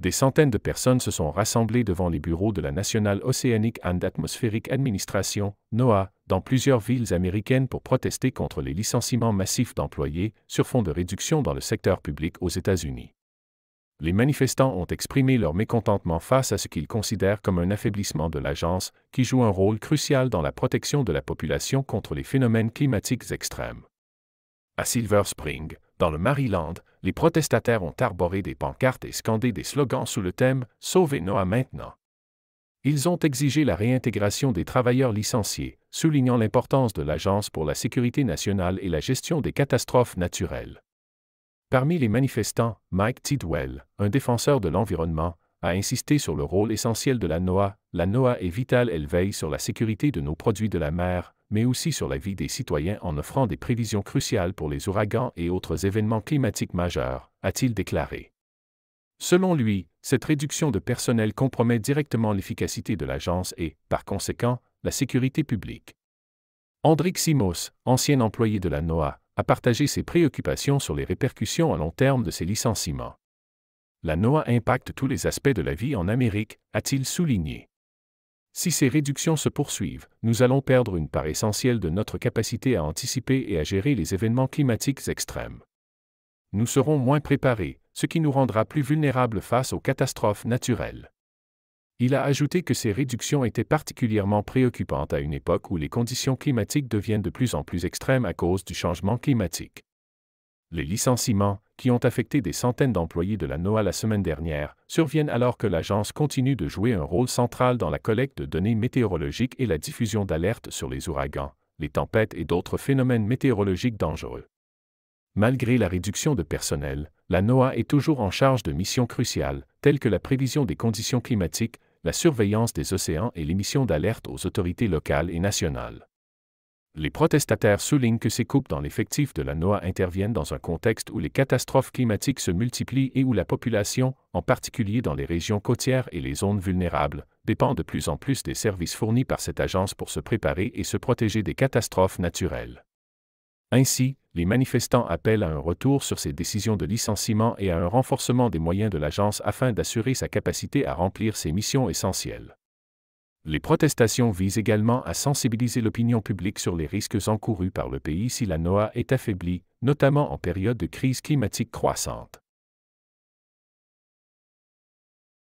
Des centaines de personnes se sont rassemblées devant les bureaux de la National Oceanic and Atmospheric Administration, NOAA, dans plusieurs villes américaines pour protester contre les licenciements massifs d'employés sur fond de réduction dans le secteur public aux États-Unis. Les manifestants ont exprimé leur mécontentement face à ce qu'ils considèrent comme un affaiblissement de l'agence, qui joue un rôle crucial dans la protection de la population contre les phénomènes climatiques extrêmes. À Silver Spring, dans le Maryland, les protestataires ont arboré des pancartes et scandé des slogans sous le thème « Sauvez NOAA maintenant ». Ils ont exigé la réintégration des travailleurs licenciés, soulignant l'importance de l'Agence pour la sécurité nationale et la gestion des catastrophes naturelles. Parmi les manifestants, Mike Tidwell, un défenseur de l'environnement, a insisté sur le rôle essentiel de la NOAA. La NOAA est vitale, elle veille sur la sécurité de nos produits de la mer, mais aussi sur la vie des citoyens en offrant des prévisions cruciales pour les ouragans et autres événements climatiques majeurs, a-t-il déclaré. Selon lui, cette réduction de personnel compromet directement l'efficacité de l'agence et, par conséquent, la sécurité publique. Andrik Simos, ancien employé de la NOAA, a partagé ses préoccupations sur les répercussions à long terme de ces licenciements. La NOAA impacte tous les aspects de la vie en Amérique, a-t-il souligné. Si ces réductions se poursuivent, nous allons perdre une part essentielle de notre capacité à anticiper et à gérer les événements climatiques extrêmes. Nous serons moins préparés, ce qui nous rendra plus vulnérables face aux catastrophes naturelles. Il a ajouté que ces réductions étaient particulièrement préoccupantes à une époque où les conditions climatiques deviennent de plus en plus extrêmes à cause du changement climatique. Les licenciements, qui ont affecté des centaines d'employés de la NOAA la semaine dernière, surviennent alors que l'agence continue de jouer un rôle central dans la collecte de données météorologiques et la diffusion d'alertes sur les ouragans, les tempêtes et d'autres phénomènes météorologiques dangereux. Malgré la réduction de personnel, la NOAA est toujours en charge de missions cruciales, telles que la prévision des conditions climatiques, la surveillance des océans et l'émission d'alertes aux autorités locales et nationales. Les protestataires soulignent que ces coupes dans l'effectif de la NOAA interviennent dans un contexte où les catastrophes climatiques se multiplient et où la population, en particulier dans les régions côtières et les zones vulnérables, dépend de plus en plus des services fournis par cette agence pour se préparer et se protéger des catastrophes naturelles. Ainsi, les manifestants appellent à un retour sur ces décisions de licenciement et à un renforcement des moyens de l'agence afin d'assurer sa capacité à remplir ses missions essentielles. Les protestations visent également à sensibiliser l'opinion publique sur les risques encourus par le pays si la NOAA est affaiblie, notamment en période de crise climatique croissante.